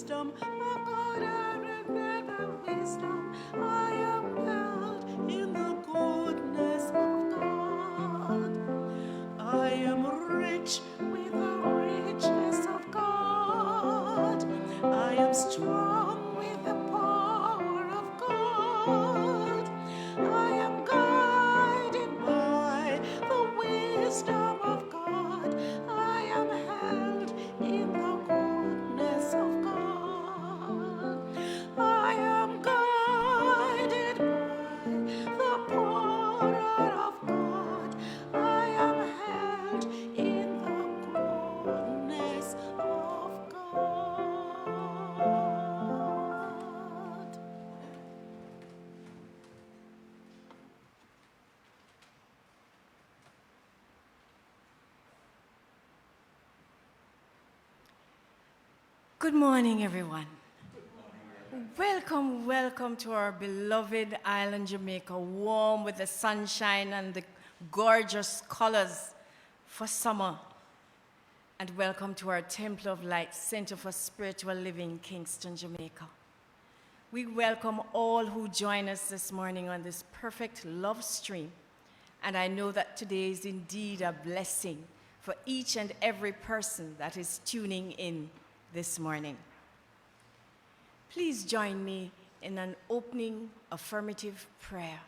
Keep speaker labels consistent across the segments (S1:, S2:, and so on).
S1: wisdom of God. I regret the wisdom. I am held in the goodness of God. I am rich with the richness of God. I am strong with the power of God. I am guided by the wisdom of God. I am held in the goodness of God. I am guided by the power of God. I am held in the goodness of God. Good morning, everyone. Welcome, welcome to our beloved island, Jamaica, warm with the sunshine and the gorgeous colors for summer. And welcome to our Temple of Light Center for Spiritual Living, Kingston, Jamaica. We welcome all who join us this morning on this perfect love stream. And I know that today is indeed a blessing for each and every person that is tuning in this morning. Please join me in an opening affirmative prayer.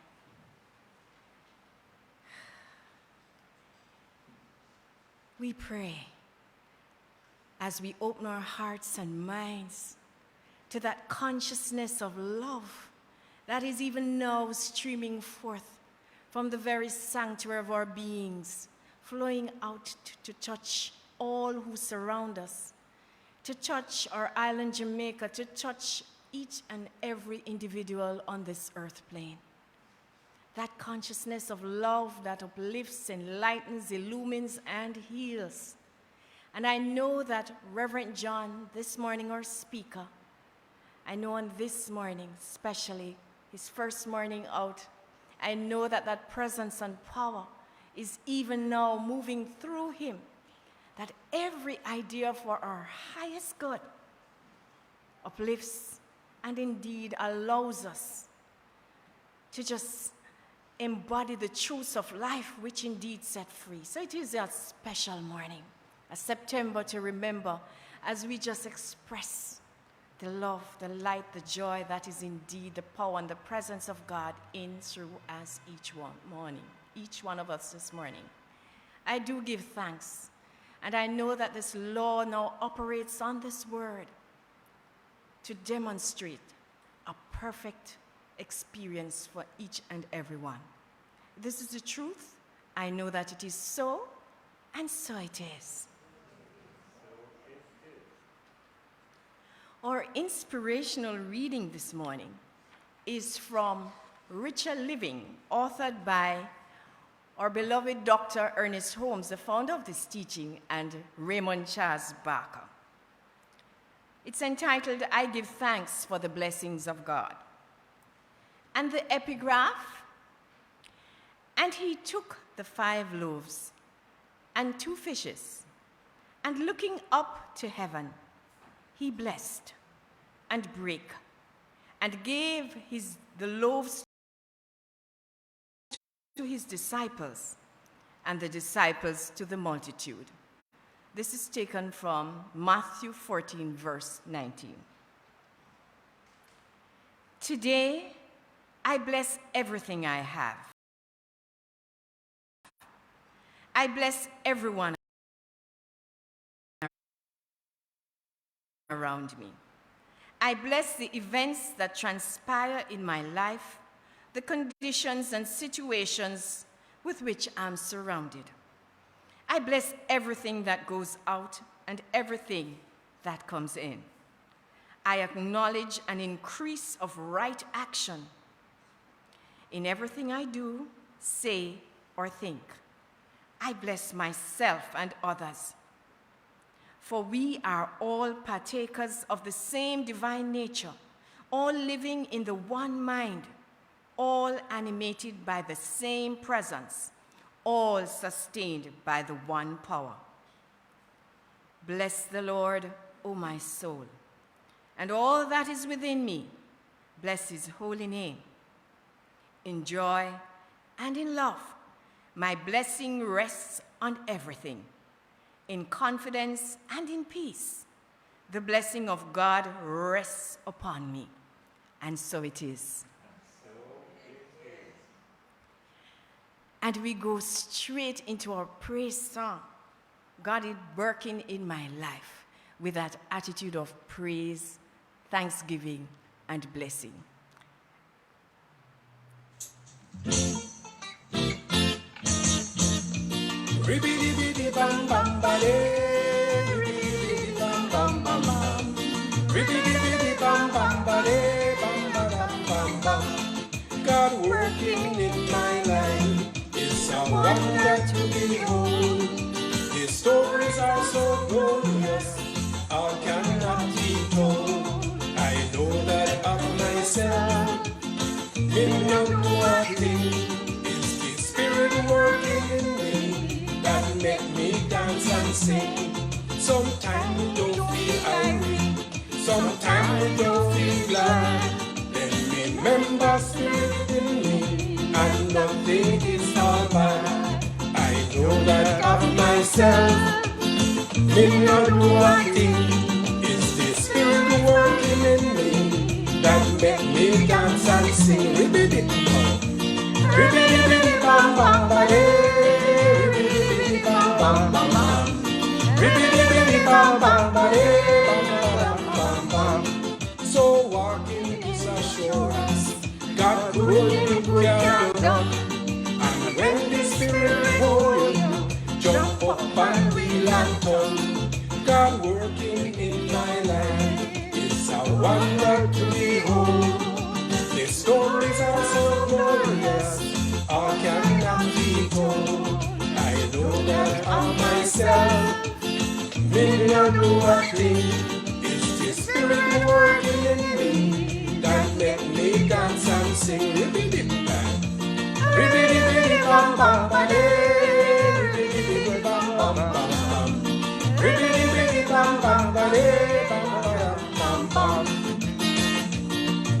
S1: We pray as we open our hearts and minds to that consciousness of love that is even now streaming forth from the very sanctuary of our beings, flowing out to touch all who surround us, to touch our island Jamaica, to touch each and every individual on this earth plane. That consciousness of love that uplifts, enlightens, illumines, and heals. And I know that Rev John, this morning, our speaker, I know on this morning, especially his first morning out, I know that that presence and power is even now moving through him, that every idea for our highest good uplifts and indeed allows us to just embody the truths of life which indeed set free. So it is a special morning, a September to remember as we just express the love, the light, the joy that is indeed the power and the presence of God in, through us each one of us this morning. I do give thanks, and I know that this law now operates on this word to demonstrate a perfect experience for each and every one. This is the truth. I know that it is so, and so it is. Our inspirational reading this morning is from Richer Living, authored by our beloved Dr. Ernest Holmes, the founder of this teaching, and Raymond Charles Barker. It's entitled, I Give Thanks for the Blessings of God. And the epigraph, and he took the 5 loaves and 2 fishes, and looking up to heaven, he blessed and brake and gave the loaves to his disciples, and the disciples to the multitude. This is taken from Matthew 14, verse 19. Today, I bless everything I have. I bless everyone around me. I bless the events that transpire in my life, the conditions and situations with which I'm surrounded. I bless everything that goes out and everything that comes in. I acknowledge an increase of right action in everything I do, say, or think. I bless myself and others, for we are all partakers of the same divine nature, all living in the one mind, all animated by the same presence, all sustained by the one power. Bless the Lord, O my soul, and all that is within me, bless his holy name. In joy and in love, my blessing rests on everything. In confidence and in peace, the blessing of God rests upon me. And so it is. And we go straight into our praise song. God is working in my life with that attitude of praise, thanksgiving, and blessing.
S2: Ribbidi bam bam bale, ribbidi bam bam bam bam, ribbidi bam bam bale, bam bam bam bam. God working in my life is a wonder to behold. His stories are so glorious, all cannot be told. I know that of myself, in no one thing. It's the Spirit working in me that make me dance and sing. Sometimes we don't feel irate, sometimes we don't feel glad. Then remember Spirit in me, and nothing is all bad. I know that of myself, me not do one thing. It's the Spirit working in me that make me dance and sing. Ribbidi bam bam bale, ribbidi bam bam bam bam, ribbidi bam bam bale, bam bam bam. So walking is assurance, God good care done. And when the Spirit hold you, jump up and wheel and turn. God working in my life is a wonder to behold. The stories are so glorious, all cannot be told. I know that of myself, me not do a thing. It's the Spirit working in me that make me dance and sing. Ribbidi bam bam bale, ribbidi bam bam bam, ribbidi bam bam bale, bam bam bam.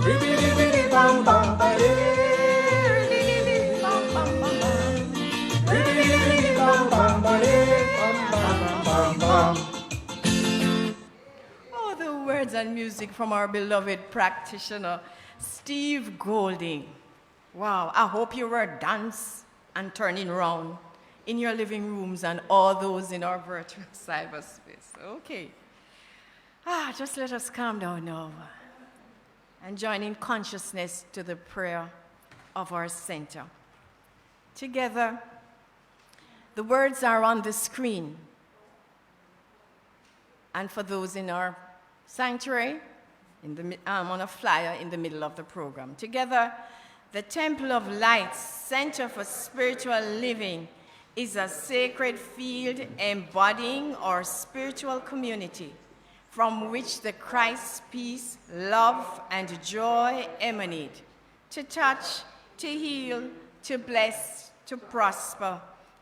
S2: Ribbidi bam bam bale, ribbidi bam bam bam, ribbidi bam bam bale, bam bam bam.
S1: Oh, the words and music from our beloved practitioner, Steve Golding. Wow, I hope you were dancing and turning around in your living rooms and all those in our virtual cyberspace. Okay. Just let us calm down now and join in consciousness to the prayer of our center. Together, the words are on the screen. And for those in our sanctuary, on a flyer in the middle of the program. Together, the Temple of Light Center for Spiritual Living is a sacred field embodying our spiritual community from which the Christ's peace, love, and joy emanate to touch, to heal, to bless, to prosper,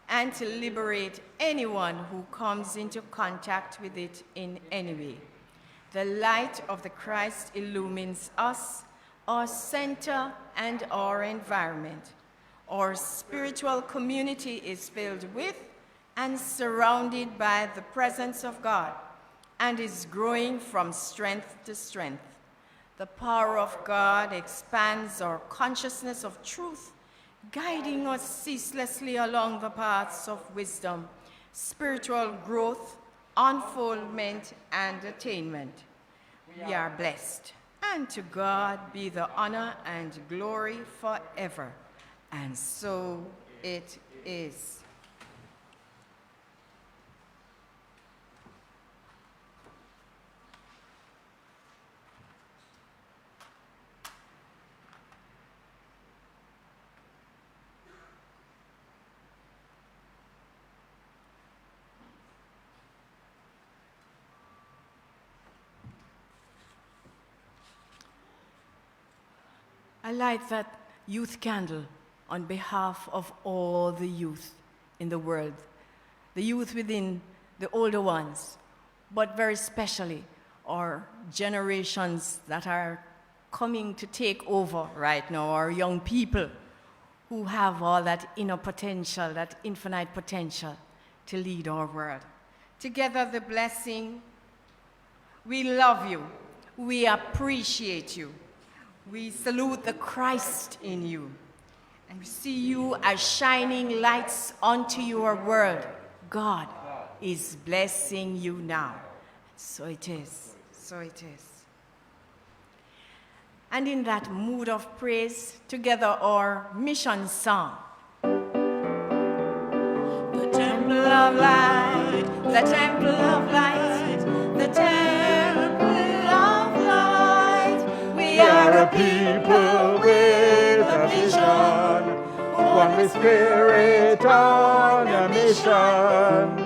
S1: and to liberate anyone who comes into contact with it in any way. The light of the Christ illumines us, our center, and our environment. Our spiritual community is filled with and surrounded by the presence of God and is growing from strength to strength. The power of God expands our consciousness of truth, guiding us ceaselessly along the paths of wisdom, spiritual growth, unfoldment, and attainment. We are blessed. And to God be the honor and glory forever. And so it is. I light that youth candle on behalf of all the youth in the world, the youth within the older ones, but very especially or generations that are coming to take over right now, or young people who have all that inner potential, that infinite potential to lead our world. Together, the blessing: we love you, we appreciate you, we salute the Christ in you, and we see you as shining lights onto your world. God is blessing you now. So it is, so it is. And in that mood of praise, together our mission song. The temple of light, the temple of light, the temple of light. We are a people with a vision, one with spirit on a mission,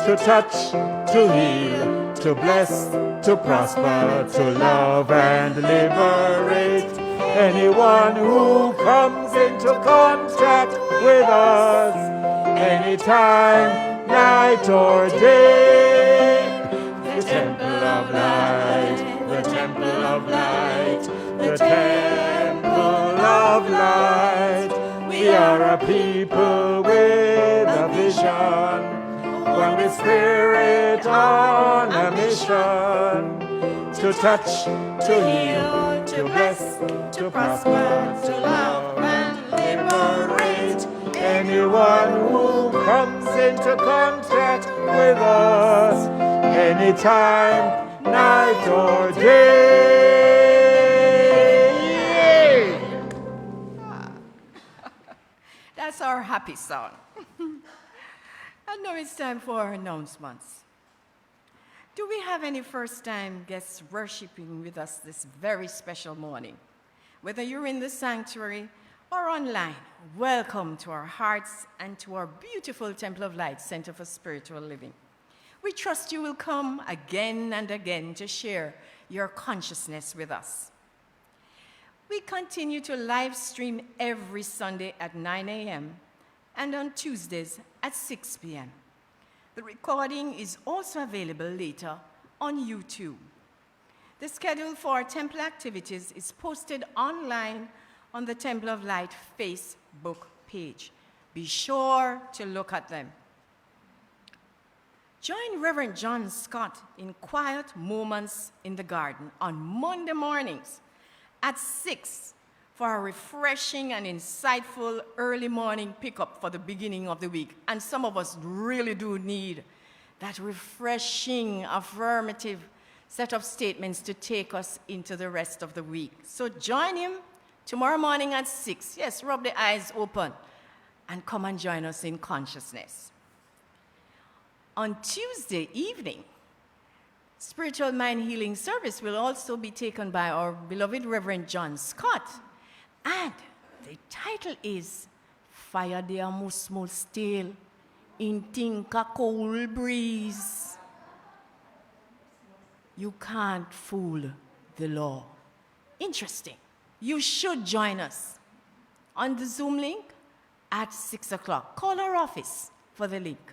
S1: to touch, to heal, to bless, to prosper, to love and liberate anyone who comes into contact with us, anytime, night or day. The temple of light, the temple of light, the temple of light. We are a people with a vision, one with spirit on a mission, to touch, to heal, to bless, to prosper, to love and liberate anyone who comes into contact with us, anytime, night or day. That's our happy song. And now it's time for our announcements. Do we have any first-time guests worshiping with us this very special morning? Whether you're in the sanctuary or online, welcome to our hearts and to our beautiful Temple of Light Center for Spiritual Living. We trust you will come again and again to share your consciousness with us. We continue to live stream every Sunday at 9 a.m. and on Tuesdays at 6 p.m. The recording is also available later on YouTube. The schedule for our temple activities is posted online on the Temple of Light Facebook page. Be sure to look at them. Join Rev John Scott in quiet moments in the garden on Monday mornings at 6 for a refreshing and insightful early morning pickup for the beginning of the week. And some of us really do need that refreshing, affirmative set of statements to take us into the rest of the week. So join him tomorrow morning at 6. Yes, rub the eyes open and come and join us in consciousness. On Tuesday evening, Spiritual Mind Healing Service will also be taken by our beloved Rev John Scott. And the title is Fire de Amusmo Still in Tinka Cold Breeze. You can't fool the law. Interesting. You should join us on the Zoom link at 6 o'clock. Call our office for the link.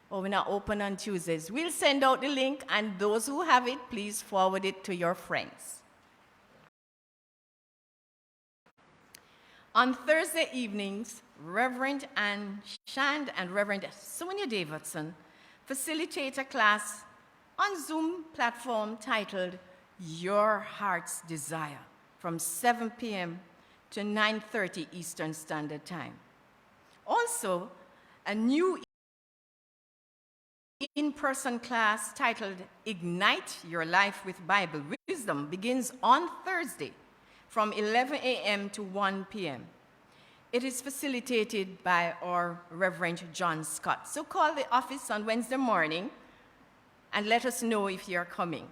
S1: Or we're not open on Tuesdays. We'll send out the link, and those who have it, please forward it to your friends. On Thursday evenings, Rev Ann Shand and Rev Sonia Davidson facilitate a class on Zoom platform titled Your Heart's Desire from 7 p.m. to 9:30 Eastern Standard Time. Also, a new in-person class titled Ignite Your Life with Bible Wisdom begins on Thursday from 11 a.m. to 1 p.m. It is facilitated by our Rev John Scott. So call the office on Wednesday morning and let us know if you're coming.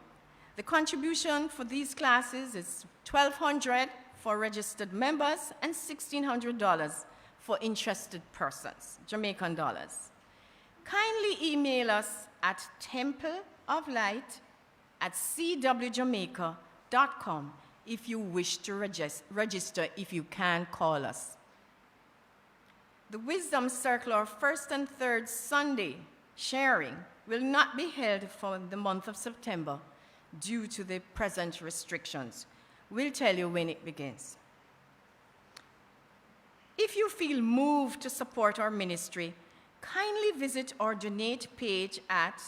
S1: The contribution for these classes is $1,200 for registered members and $1,600 for interested persons, Jamaican dollars. Kindly email us at templeoflight@cwjamaica.com if you wish to register if you can call us. The Wisdom Circle, our first and third Sunday sharing, will not be held for the month of September due to the present restrictions. We'll tell you when it begins. If you feel moved to support our ministry, kindly visit our donate page at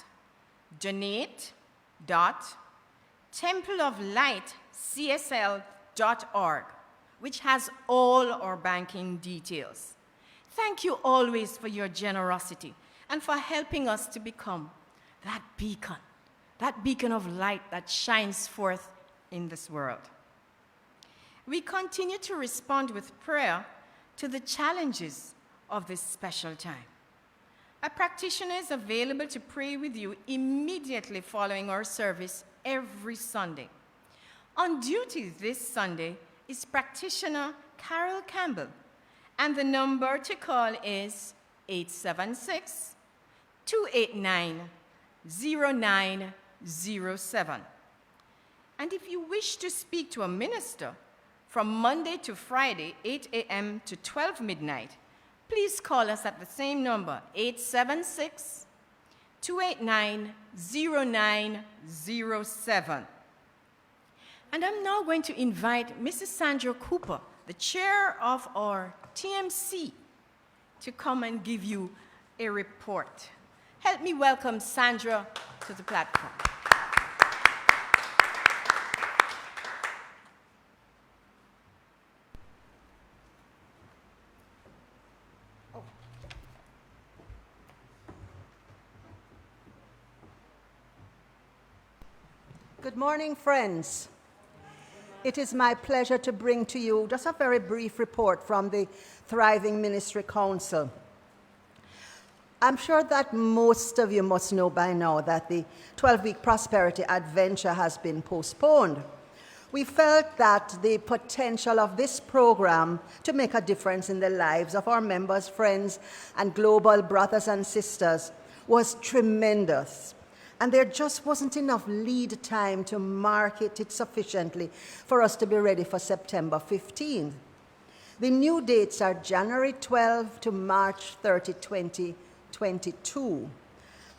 S1: donate.templeoflightcsl.org, which has all our banking details. Thank you always for your generosity and for helping us to become that beacon of light that shines forth in this world. We continue to respond with prayer to the challenges of this special time. A practitioner is available to pray with you immediately following our service every Sunday. On duty this Sunday is practitioner Carol Campbell, and the number to call is 876-289-0907. And if you wish to speak to a minister from Monday to Friday, 8 a.m. to 12 midnight, please call us at the same number, 876-289-0907. And I'm now going to invite Mrs. Sandra Cooper, the chair of our TMC, to come and give you a report. Help me welcome Sandra to the platform.
S3: Good morning, friends. It is my pleasure to bring to you just a very brief report from the Thriving Ministry Council. I'm sure that most of you must know by now that the 12-week Prosperity Adventure has been postponed. We felt that the potential of this program to make a difference in the lives of our members, friends, and global brothers and sisters was tremendous. And there just wasn't enough lead time to market it sufficiently for us to be ready for September 15th. The new dates are January 12 to March 30, 2022,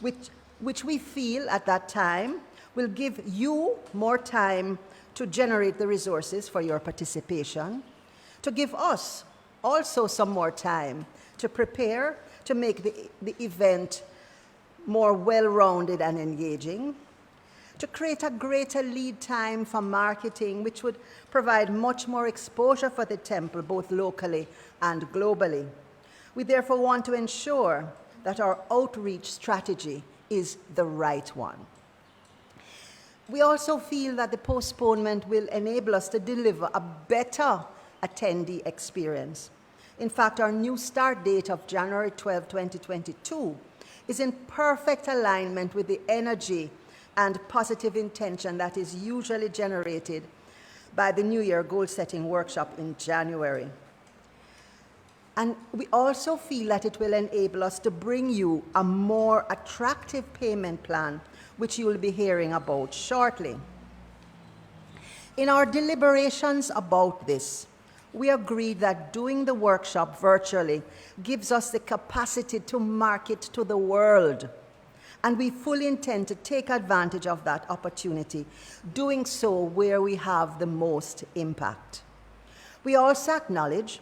S3: which we feel at that time will give you more time to generate the resources for your participation, to give us also some more time to prepare to make the event more well-rounded and engaging, to create a greater lead time for marketing, which would provide much more exposure for the temple, both locally and globally. We therefore want to ensure that our outreach strategy is the right one. We also feel that the postponement will enable us to deliver a better attendee experience. In fact, our new start date of January 12, 2022 is in perfect alignment with the energy and positive intention that is usually generated by the New Year goal-setting workshop in January. And we also feel that it will enable us to bring you a more attractive payment plan, which you will be hearing about shortly. In our deliberations about this, we agreed that doing the workshop virtually gives us the capacity to market to the world. And we fully intend to take advantage of that opportunity, doing so where we have the most impact. We also acknowledge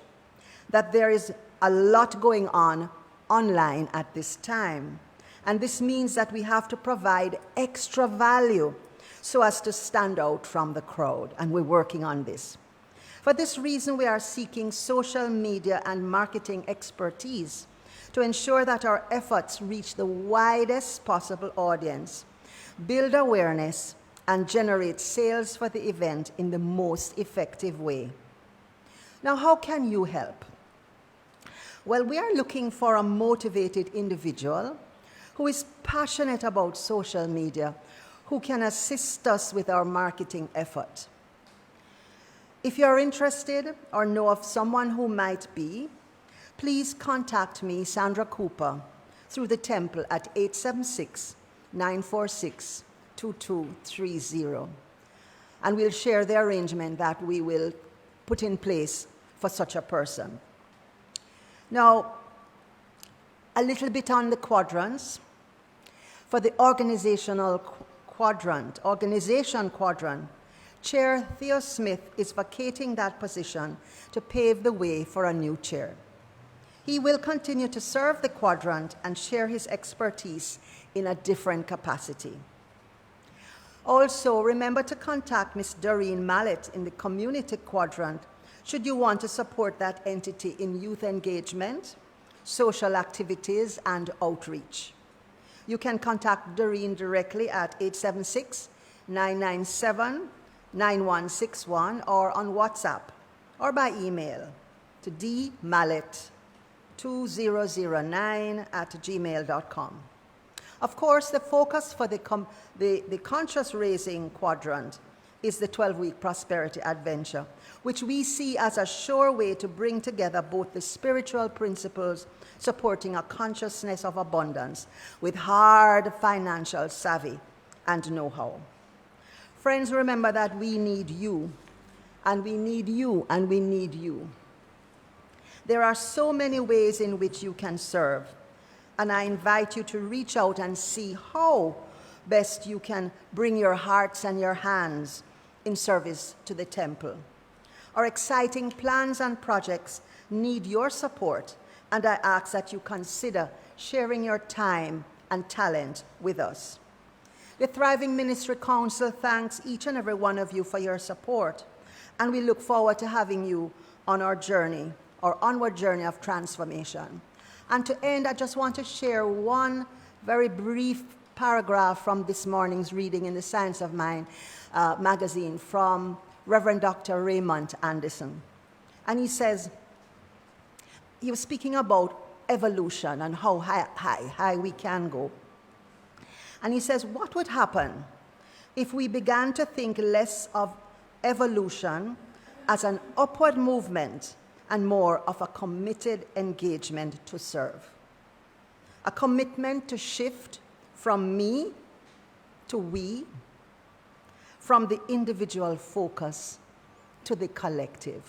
S3: that there is a lot going on online at this time. And this means that we have to provide extra value so as to stand out from the crowd. And we're working on this. For this reason, we are seeking social media and marketing expertise to ensure that our efforts reach the widest possible audience, build awareness, and generate sales for the event in the most effective way. Now, how can you help? Well, we are looking for a motivated individual who is passionate about social media, who can assist us with our marketing effort. If you're interested or know of someone who might be, please contact me, Sandra Cooper, through the temple at 876-946-2230. And we'll share the arrangement that we will put in place for such a person. Now, a little bit on the quadrants. For the organizational organization quadrant, Chair Theo Smith is vacating that position to pave the way for a new chair. He will continue to serve the quadrant and share his expertise in a different capacity. Also, remember to contact Ms. Doreen Mallet in the community quadrant should you want to support that entity in youth engagement, social activities, and outreach. You can contact Doreen directly at 876-997-9161 or on WhatsApp or by email to dmallet2009@gmail.com. Of course, the focus for the conscious raising quadrant is the 12-week prosperity adventure, which we see as a sure way to bring together both the spiritual principles supporting a consciousness of abundance with hard financial savvy and know-how. Friends, remember that we need you, and we need you, and we need you. There are so many ways in which you can serve, and I invite you to reach out and see how best you can bring your hearts and your hands in service to the temple. Our exciting plans and projects need your support, and I ask that you consider sharing your time and talent with us. The Thriving Ministry Council thanks each and every one of you for your support, and we look forward to having you on our journey, our onward journey of transformation. And to end, I just want to share one very brief paragraph from this morning's reading in the Science of Mind magazine from Reverend Dr. Raymond Anderson. And he says, he was speaking about evolution and how high we can go. And he says, what would happen if we began to think less of evolution as an upward movement and more of a committed engagement to serve? A commitment to shift from me to we, from the individual focus to the collective.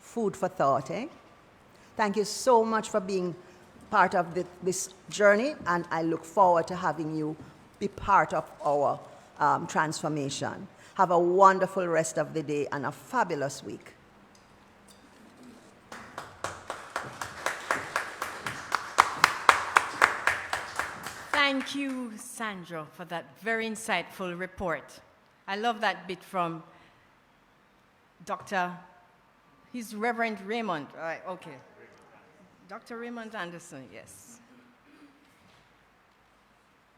S3: Food for thought, eh? Thank you so much for being part of this journey, and I look forward to having you be part of our transformation. Have a wonderful rest of the day and a fabulous week.
S1: Thank you, Sandra, for that very insightful report. I love that bit from he's Reverend Raymond. All right, okay. Dr. Raymond Anderson, yes.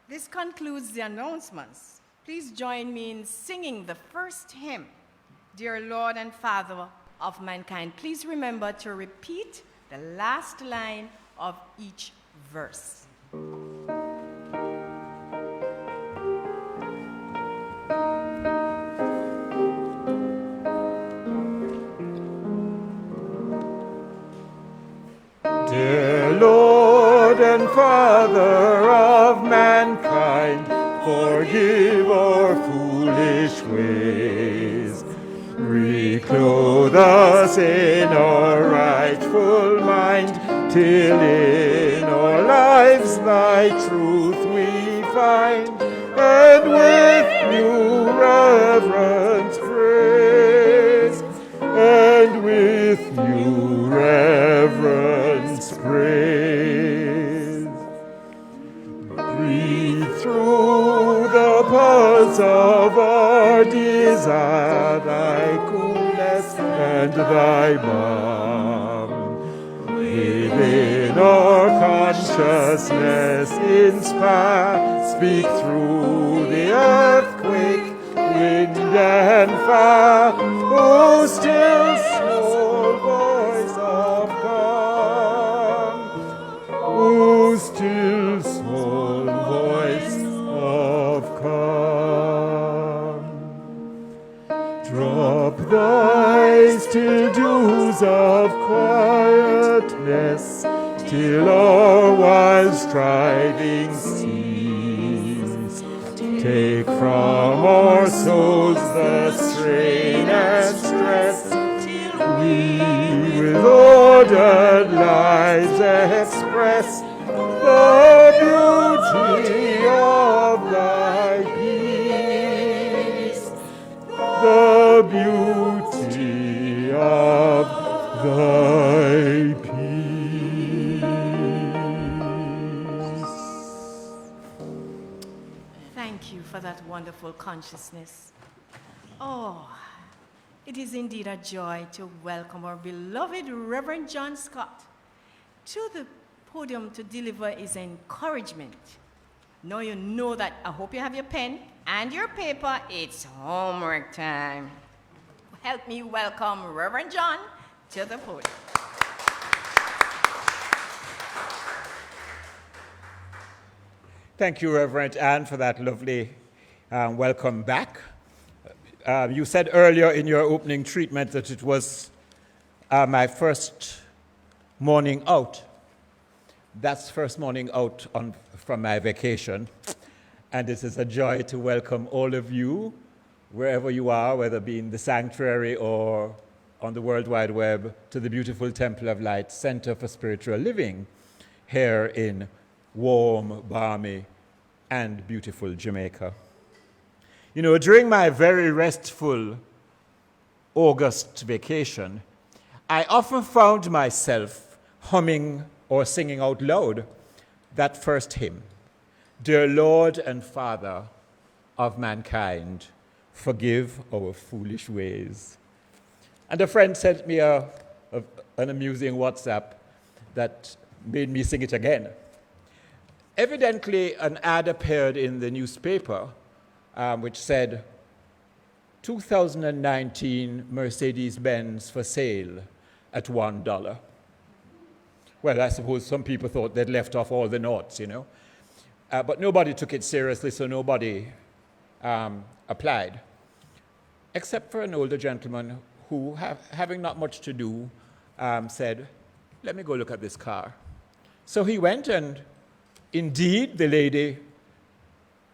S1: This concludes the announcements. Please join me in singing the first hymn, Dear Lord and Father of Mankind. Please remember to repeat the last line of each verse.
S2: Dear Lord and Father of mankind, forgive our foolish ways. Reclothe us in our rightful mind, till in our lives thy truth we find, and with new reverence praise, and with new reverence praise. Breathe through the pulse of our desire thy coolness and thy balm. Within our consciousness inspire, speak through the earthquake, wind and fire, O still small voice of calm, O still small voice of calm. Drop thy still dews of quietness, till our wild striving cease. Take from our souls the strain and stress, till we with ordered lives express the beauty of thy peace. the beauty of thy peace.
S1: Thank you for that wonderful consciousness. Oh, it is indeed a joy to welcome our beloved Rev John Scott to the podium to deliver his encouragement. Now you know that. I hope you have your pen and your paper. It's homework time. Help me welcome Rev John to the podium.
S2: Thank you, Reverend Ann, for that lovely welcome back. You said earlier in your opening treatment that it was my first morning out. That's first morning out from my vacation. And it is a joy to welcome all of you, wherever you are, whether it be in the sanctuary or on the World Wide Web, to the beautiful Temple of Light Center for Spiritual Living here in warm, balmy, and beautiful Jamaica. You know, during my very restful August vacation, I often found myself humming or singing out loud that first hymn, Dear Lord and Father of mankind, forgive our foolish ways. And a friend sent me an amusing WhatsApp that made me sing it again. Evidently, an ad appeared in the newspaper which said, 2019 Mercedes-Benz for sale at $1. Well, I suppose some people thought they'd left off all the noughts, you know. But nobody took it seriously, so nobody applied, except for an older gentleman who, having not much to do, said, let me go look at this car. So he went, and indeed, the lady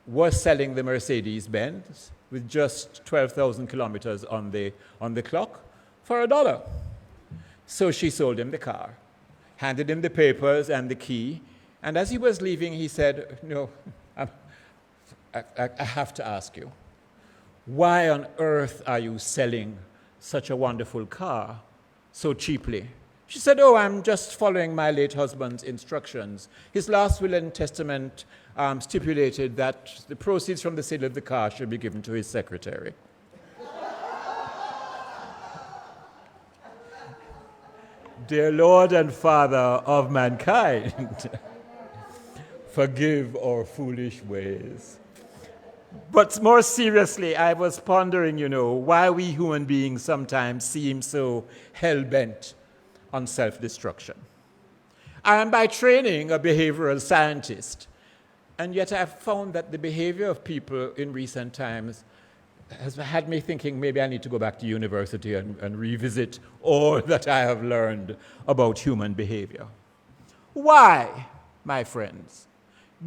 S2: was selling the Mercedes-Benz with just 12,000 kilometers on the clock for $1. So she sold him the car, handed him the papers and the key, and as he was leaving, he said, no, I have to ask you, why on earth are you selling such a wonderful car so cheaply? She said, oh, I'm just following my late husband's instructions. His last will and testament stipulated that the proceeds from the sale of the car should be given to his secretary. Dear Lord and Father of mankind, forgive our foolish ways. But more seriously, I was pondering, you know, why we human beings sometimes seem so hell-bent on self-destruction. I am by training a behavioral scientist, and yet I've found that the behavior of people in recent times has had me thinking maybe I need to go back to university and revisit all that I have learned about human behavior. Why, my friends,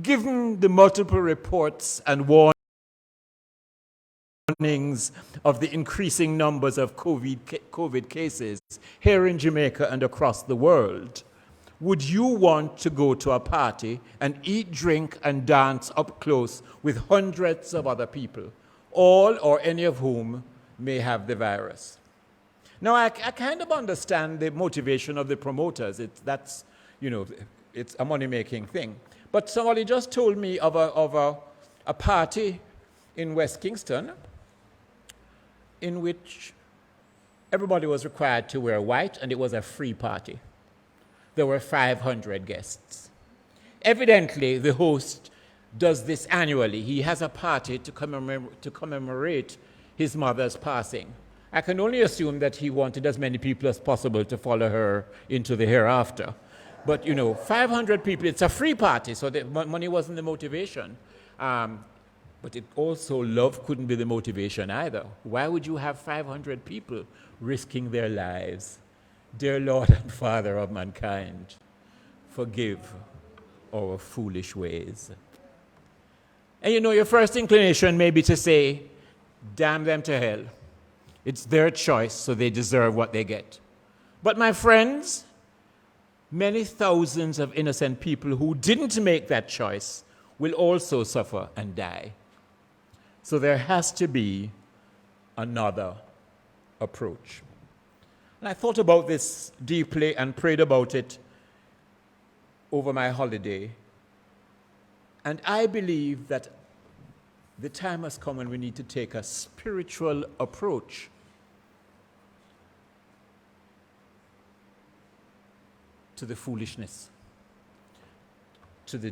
S2: given the multiple reports and warnings of the increasing numbers of COVID cases here in Jamaica and across the world, would you want to go to a party and eat, drink, and dance up close with hundreds of other people, all or any of whom may have the virus? Now, I kind of understand the motivation of the promoters. It's a money-making thing. But somebody just told me of a party in West Kingston in which everybody was required to wear white, and it was a free party. There were 500 guests. Evidently, the host does this annually. He has a party to commemorate his mother's passing. I can only assume that he wanted as many people as possible to follow her into the hereafter. But, 500 people, it's a free party, so the money wasn't the motivation. But it also, love couldn't be the motivation either. Why would you have 500 people risking their lives? Dear Lord and Father of mankind, forgive our foolish ways. And your first inclination may be to say, damn them to hell. It's their choice, so they deserve what they get. But my friends, many thousands of innocent people who didn't make that choice will also suffer and die. So there has to be another approach. And I thought about this deeply and prayed about it over my holiday. And I believe that the time has come when we need to take a spiritual approach to the foolishness, to the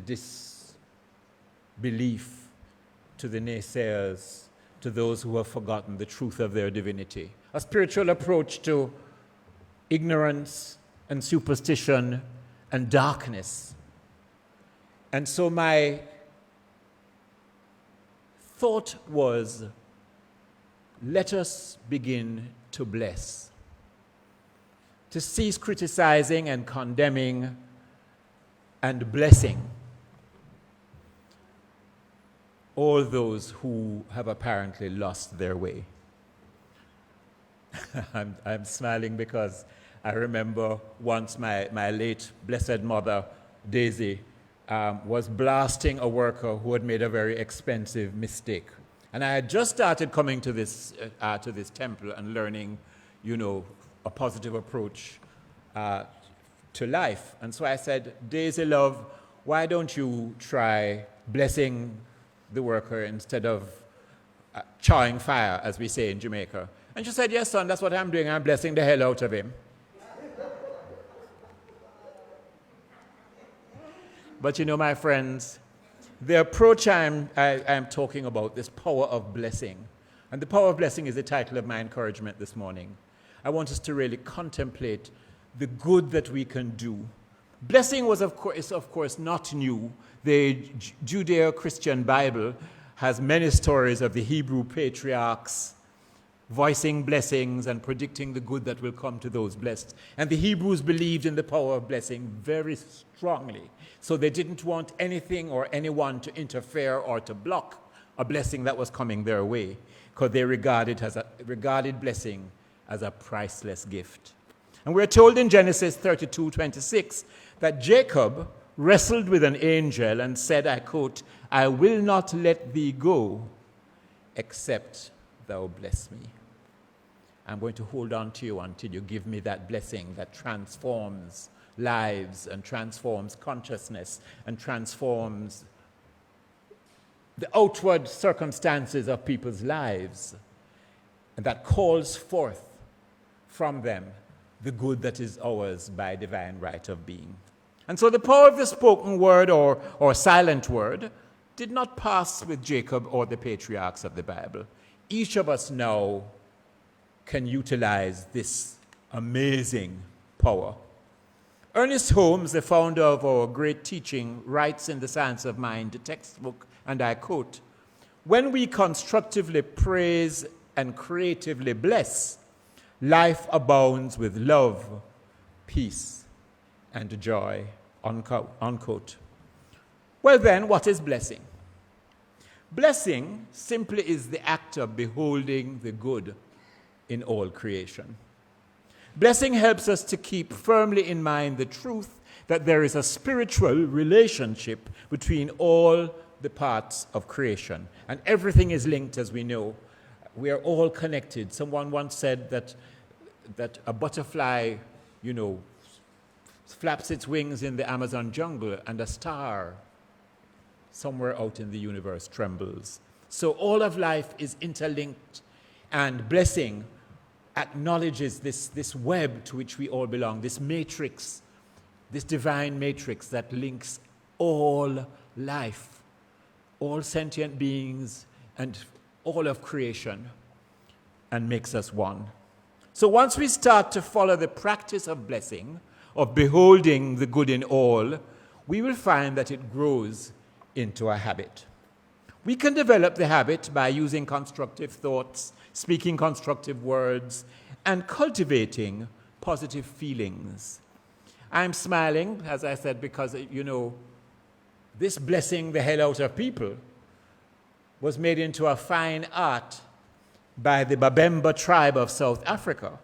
S2: disbelief, to the naysayers, to those who have forgotten the truth of their divinity. A spiritual approach to ignorance and superstition and darkness. And so my thought was, let us begin to bless. To cease criticizing and condemning and blessing all those who have apparently lost their way. I'm smiling because I remember once my late blessed mother, Daisy, was blasting a worker who had made a very expensive mistake. And I had just started coming to this temple and learning, a positive approach to life. And so I said, Daisy, love, why don't you try blessing the worker instead of chawing fire, as we say in Jamaica? And she said, yes, son, that's what I'm doing. I'm blessing the hell out of him. But my friends, the approach I'm talking about, this power of blessing, and the power of blessing is the title of my encouragement this morning. I want us to really contemplate the good that we can do. Blessing is of course not new. The Judeo-Christian Bible has many stories of the Hebrew patriarchs voicing blessings and predicting the good that will come to those blessed. And the Hebrews believed in the power of blessing very strongly. So they didn't want anything or anyone to interfere or to block a blessing that was coming their way, because they regarded blessing as a priceless gift. And we're told in Genesis 32:26 that Jacob wrestled with an angel and said, I quote, I will not let thee go except thou bless me. I'm going to hold on to you until you give me that blessing that transforms lives and transforms consciousness and transforms the outward circumstances of people's lives, and that calls forth from them the good that is ours by divine right of being. And so the power of the spoken word or silent word did not pass with Jacob or the patriarchs of the Bible. Each of us now can utilize this amazing power. Ernest Holmes, the founder of our great teaching, writes in The Science of Mind, the textbook, and I quote, when we constructively praise and creatively bless, life abounds with love, peace, and joy, unquote. Well then, what is blessing? Blessing simply is the act of beholding the good in all creation. Blessing helps us to keep firmly in mind the truth that there is a spiritual relationship between all the parts of creation. And everything is linked, as we know. We are all connected. Someone once said that a butterfly, flaps its wings in the Amazon jungle, and a star somewhere out in the universe trembles. So all of life is interlinked, and blessing acknowledges this web to which we all belong, this matrix, this divine matrix that links all life, all sentient beings, and all of creation, and makes us one. So once we start to follow the practice of blessing, of beholding the good in all, we will find that it grows into a habit. We can develop the habit by using constructive thoughts, speaking constructive words, and cultivating positive feelings. I'm smiling, as I said, because, this blessing the hell out of people was made into a fine art by the Babemba tribe of South Africa,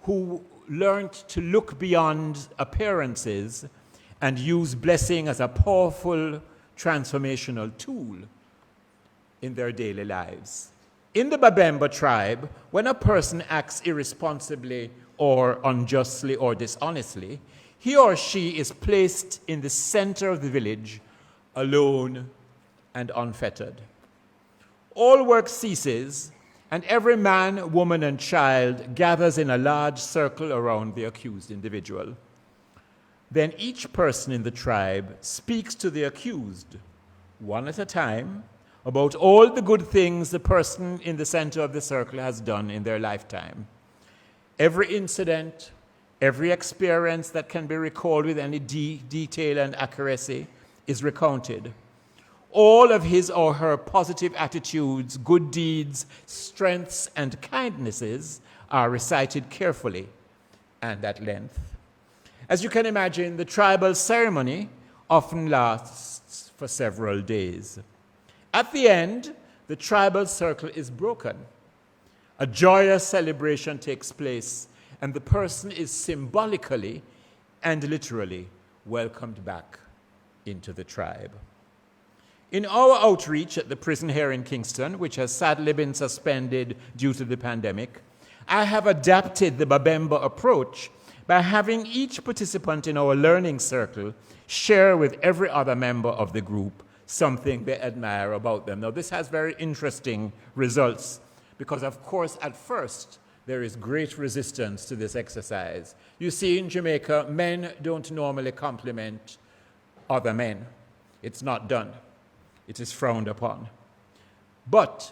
S2: who learned to look beyond appearances and use blessing as a powerful transformational tool in their daily lives. In the Babemba tribe, when a person acts irresponsibly or unjustly or dishonestly, he or she is placed in the center of the village, alone and unfettered. All work ceases, and every man, woman, and child gathers in a large circle around the accused individual. Then each person in the tribe speaks to the accused, one at a time, about all the good things the person in the center of the circle has done in their lifetime. Every incident, every experience that can be recalled with any detail and accuracy is recounted. All of his or her positive attitudes, good deeds, strengths, and kindnesses are recited carefully and at length. As you can imagine, the tribal ceremony often lasts for several days. At the end, the tribal circle is broken. A joyous celebration takes place, and the person is symbolically and literally welcomed back into the tribe. In our outreach at the prison here in Kingston, which has sadly been suspended due to the pandemic, I have adapted the Babemba approach by having each participant in our learning circle share with every other member of the group something they admire about them. Now, this has very interesting results because, of course, at first, there is great resistance to this exercise. You see, in Jamaica, men don't normally compliment other men. It's not done. It is frowned upon. But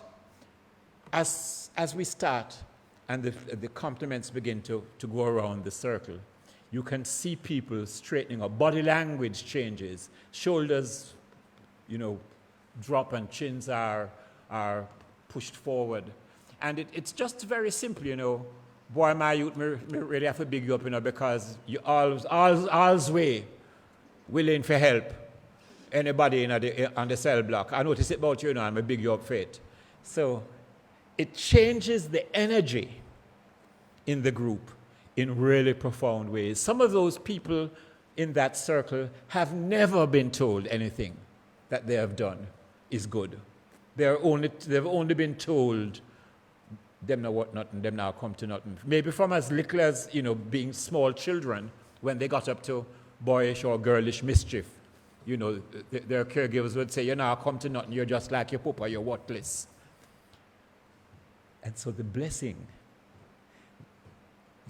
S2: as we start and the compliments begin to go around the circle, you can see people straightening up. Body language changes. Shoulders, drop and chins are pushed forward. And it's just very simple, Boy, my youth, me really have to big you up, because you always way willing for help. Anybody on the cell block. I notice it about you now, I'm a big you up for it. So it changes the energy in the group in really profound ways. Some of those people in that circle have never been told anything that they have done is good. They've only been told them now what nothing, them now come to nothing. Maybe from as little as, being small children, when they got up to boyish or girlish mischief, their caregivers would say, you now come to nothing, you're just like your papa, you're worthless. And so the blessing,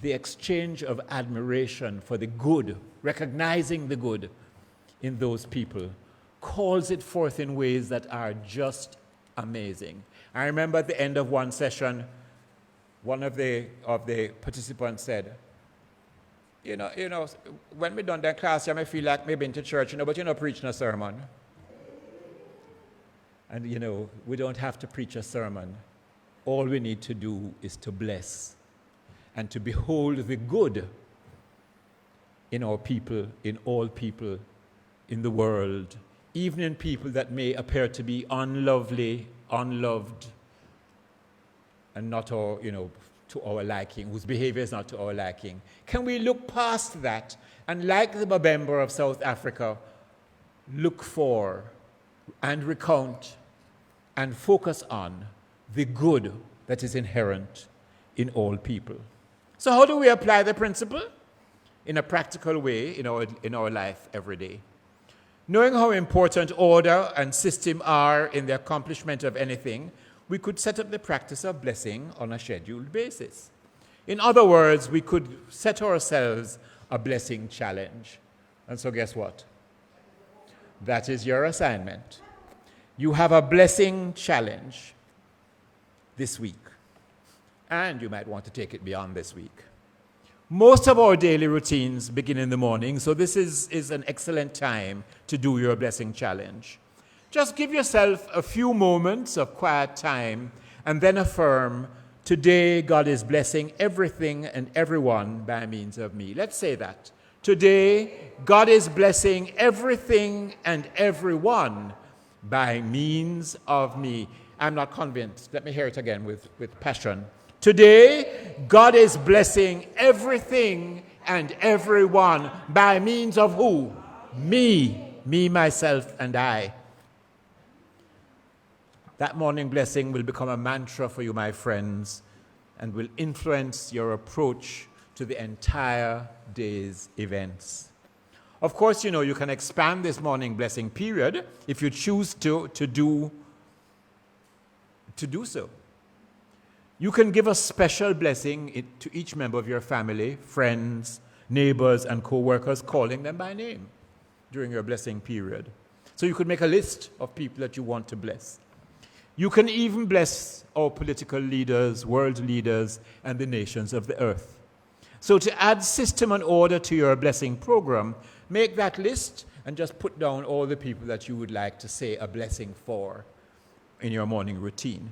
S2: the exchange of admiration for the good, recognizing the good in those people, calls it forth in ways that are just amazing. I remember at the end of one session, one of the participants said, when we done that class, I may feel like me been to church, but you're not preaching a sermon. And, we don't have to preach a sermon. All we need to do is to bless and to behold the good in our people, in all people, in the world, even in people that may appear to be unlovely, unloved, and not to our liking, whose behavior is not to our liking. Can we look past that and, like the Babemba of South Africa, look for and recount and focus on the good that is inherent in all people? So how do we apply the principle? In a practical way in our life every day. Knowing how important order and system are in the accomplishment of anything, we could set up the practice of blessing on a scheduled basis. In other words, we could set ourselves a blessing challenge. And so guess what? That is your assignment. You have a blessing challenge this week. And you might want to take it beyond this week. Most of our daily routines begin in the morning, so this is an excellent time to do your blessing challenge. Just give yourself a few moments of quiet time and then affirm, today God is blessing everything and everyone by means of me. Let's say that. Today God is blessing everything and everyone by means of me. I'm not convinced. Let me hear it again with passion. Today God is blessing everything and everyone by means of who? Me, myself, and I. That morning blessing will become a mantra for you, my friends, and will influence your approach to the entire day's events. Of course, you can expand this morning blessing period if you choose to do so. You can give a special blessing to each member of your family, friends, neighbors, and co-workers, calling them by name during your blessing period. So you could make a list of people that you want to bless. You can even bless our political leaders, world leaders, and the nations of the earth. So to add system and order to your blessing program, make that list and just put down all the people that you would like to say a blessing for in your morning routine.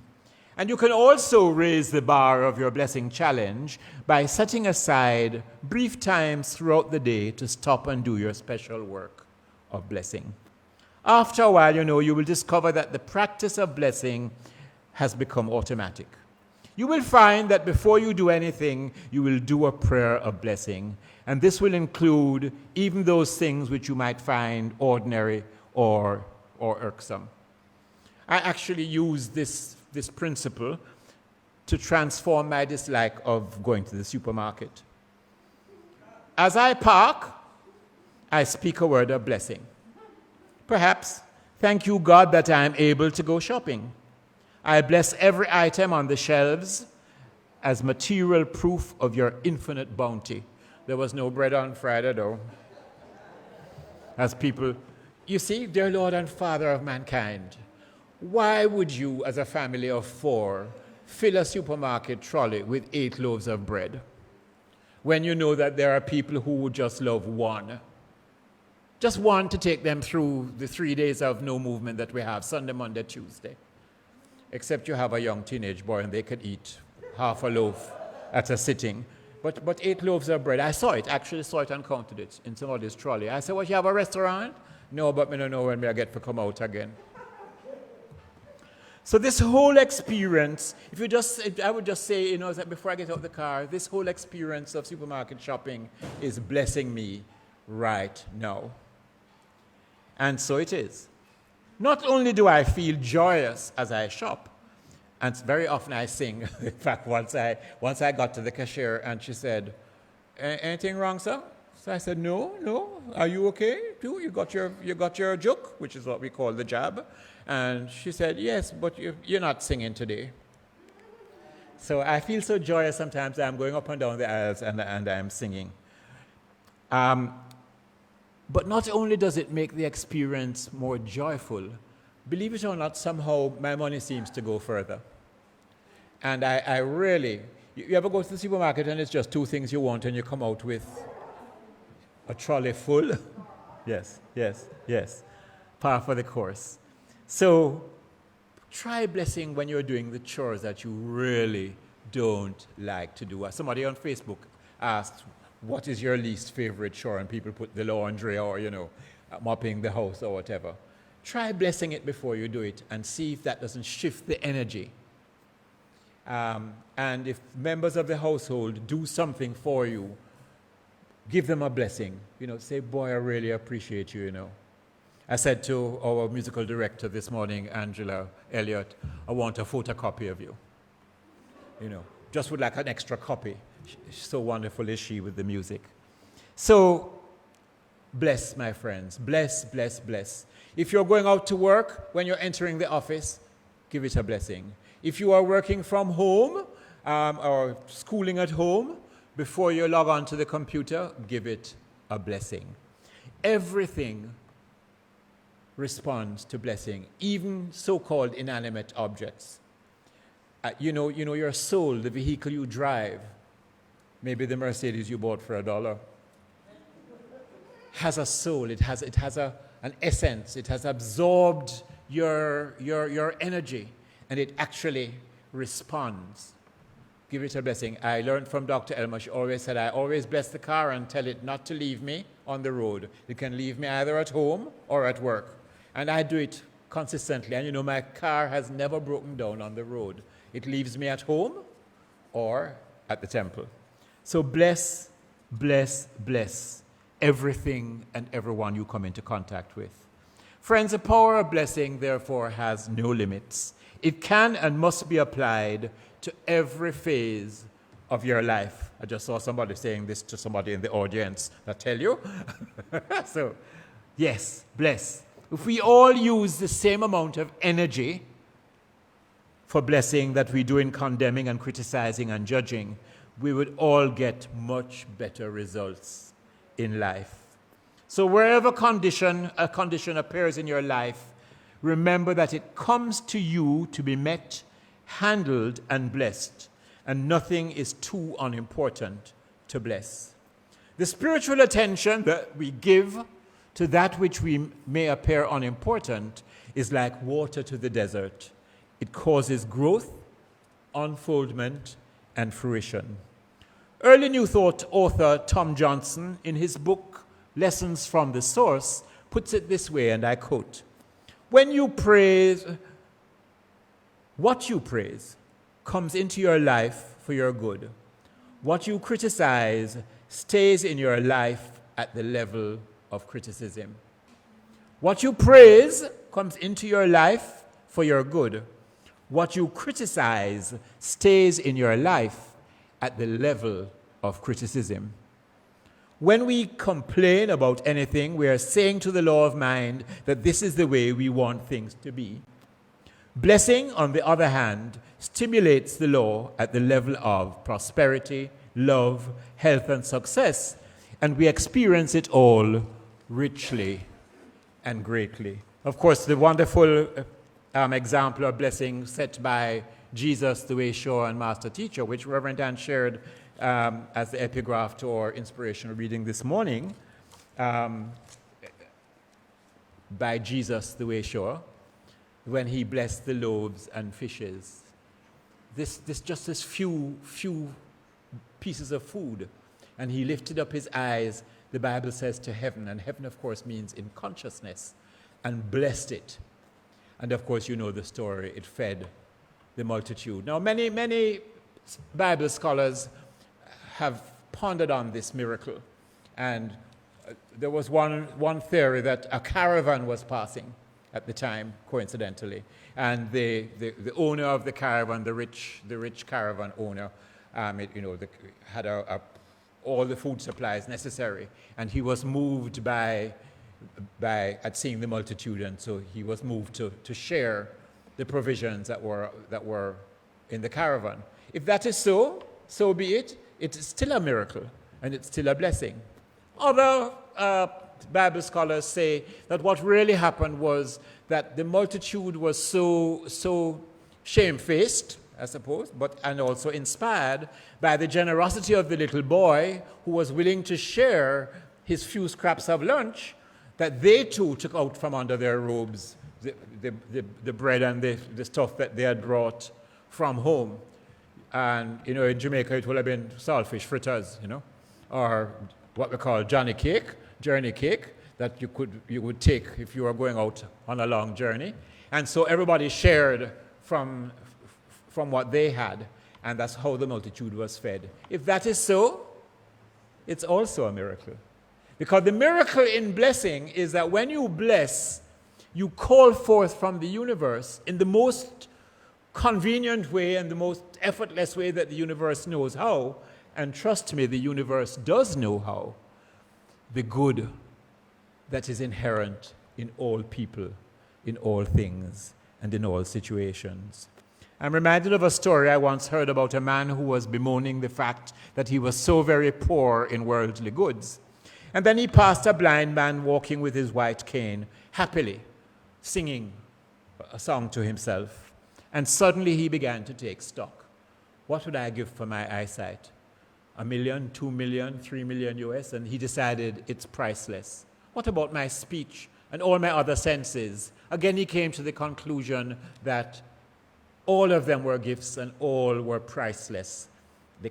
S2: And you can also raise the bar of your blessing challenge by setting aside brief times throughout the day to stop and do your special work of blessing. After a while, you will discover that the practice of blessing has become automatic. You will find that before you do anything, you will do a prayer of blessing. And this will include even those things which you might find ordinary or irksome. I actually use this principle to transform my dislike of going to the supermarket. As I park, I speak a word of blessing. Perhaps, thank you, God, that I am able to go shopping. I bless every item on the shelves as material proof of your infinite bounty. There was no bread on Friday, though. As people, you see, dear Lord and Father of mankind, why would you, as a family of 4, fill a supermarket trolley with 8 loaves of bread when you know that there are people who would just love 1? Just 1 to take them through the 3 days of no movement that we have, Sunday, Monday, Tuesday. Except you have a young teenage boy and they could eat half a loaf at a sitting. But 8 loaves of bread, I actually saw it and counted it in somebody's trolley. I said, what, you have a restaurant? No, but I don't know when I get to come out again. So this whole experience, I would just say, that before I get out of the car, this whole experience of supermarket shopping is blessing me right now. And so it is. Not only do I feel joyous as I shop, and very often I sing. In fact, once I got to the cashier and she said, anything wrong, sir? So I said, no. Are you okay? You got your juk, which is what we call the jab. And she said, yes, but you're not singing today. So I feel so joyous sometimes that I'm going up and down the aisles and I'm singing. But not only does it make the experience more joyful, believe it or not, somehow my money seems to go further. And I really, you ever go to the supermarket and it's just 2 things you want and you come out with a trolley full? Yes. Par for the course. So try blessing when you're doing the chores that you really don't like to do. Somebody on Facebook asked, what is your least favorite chore? And people put the laundry or, mopping the house or whatever. Try blessing it before you do it and see if that doesn't shift the energy. And if members of the household do something for you, give them a blessing. Say, boy, I really appreciate you, I said to our musical director this morning, Angela Elliott, I want a photocopy of you. Just would like an extra copy. So wonderful is she with the music. So, bless, my friends. Bless. If you're going out to work, when you're entering the office, give it a blessing. If you are working from home or schooling at home, before you log on to the computer, give it a blessing. Everything responds to blessing, even so-called inanimate objects. Your soul, the vehicle you drive, maybe the Mercedes you bought for $1, has a soul. It has an essence. It has absorbed your energy, and it actually responds. Give it a blessing. I learned from Dr. Elmer. She always said, I always bless the car and tell it not to leave me on the road. It can leave me either at home or at work. And I do it consistently. And my car has never broken down on the road. It leaves me at home or at the temple. So bless everything and everyone you come into contact with. Friends, the power of blessing, therefore, has no limits. It can and must be applied to every phase of your life. I just saw somebody saying this to somebody in the audience. I tell you. So, yes, bless. If we all use the same amount of energy for blessing that we do in condemning and criticizing and judging, we would all get much better results in life. So wherever a condition appears in your life, remember that it comes to you to be met, handled, and blessed, and nothing is too unimportant to bless. The spiritual attention that we give to that which we may appear unimportant is like water to the desert. It causes growth, unfoldment, and fruition. Early New Thought author Tom Johnson, in his book Lessons from the Source, puts it this way, and I quote, "When you praise, what you praise comes into your life for your good. What you criticize stays in your life at the level of criticism. What you praise comes into your life for your good. What you criticize stays in your life at the level of criticism." When we complain about anything, we are saying to the law of mind that this is the way we want things to be. Blessing, on the other hand, stimulates the law at the level of prosperity, love, health, and success, and we experience it all richly and greatly. Of course, the wonderful example of blessing set by Jesus, the way, shower, and master teacher, which Rev Ann shared as the epigraph to our inspirational reading this morning, by Jesus, the way, shower, when he blessed the loaves and fishes. This few pieces of food, and he lifted up his eyes, the Bible says, to heaven, and heaven, of course, means in consciousness, and blessed it. And of course, you know the story. It fed the multitude. Now, many Bible scholars have pondered on this miracle. And there was one theory that a caravan was passing at the time, coincidentally. And the owner of the caravan, the rich caravan owner, had all the food supplies necessary. And he was moved at seeing the multitude, and so he was moved to share the provisions that were in the caravan. If that is so be it. It is still a miracle, and it's still a blessing. Other Bible scholars say that what really happened was that the multitude was so shamefaced, I suppose, and also inspired by the generosity of the little boy who was willing to share his few scraps of lunch, that they too took out from under their robes the bread and the stuff that they had brought from home. And, in Jamaica, it would have been saltfish fritters, or what we call journey cake, that you would take if you were going out on a long journey. And so everybody shared from what they had, and that's how the multitude was fed. If that is so, it's also a miracle. Because the miracle in blessing is that when you bless, you call forth from the universe in the most convenient way and the most effortless way that the universe knows how, and trust me, the universe does know how, the good that is inherent in all people, in all things, and in all situations. I'm reminded of a story I once heard about a man who was bemoaning the fact that he was so very poor in worldly goods. And then he passed a blind man walking with his white cane, happily singing a song to himself. And suddenly he began to take stock. What would I give for my eyesight? $1 million, $2 million, $3 million US? And he decided it's priceless. What about my speech and all my other senses? Again, he came to the conclusion that all of them were gifts and all were priceless. A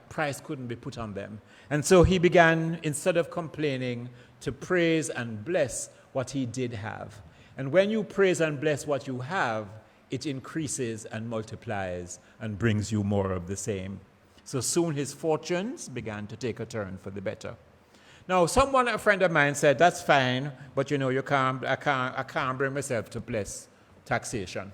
S2: price couldn't be put on them. And so he began, instead of complaining, to praise and bless what he did have. And when you praise and bless what you have, it increases and multiplies and brings you more of the same. So soon his fortunes began to take a turn for the better. Now, a friend of mine said, that's fine, but I can't bring myself to bless taxation.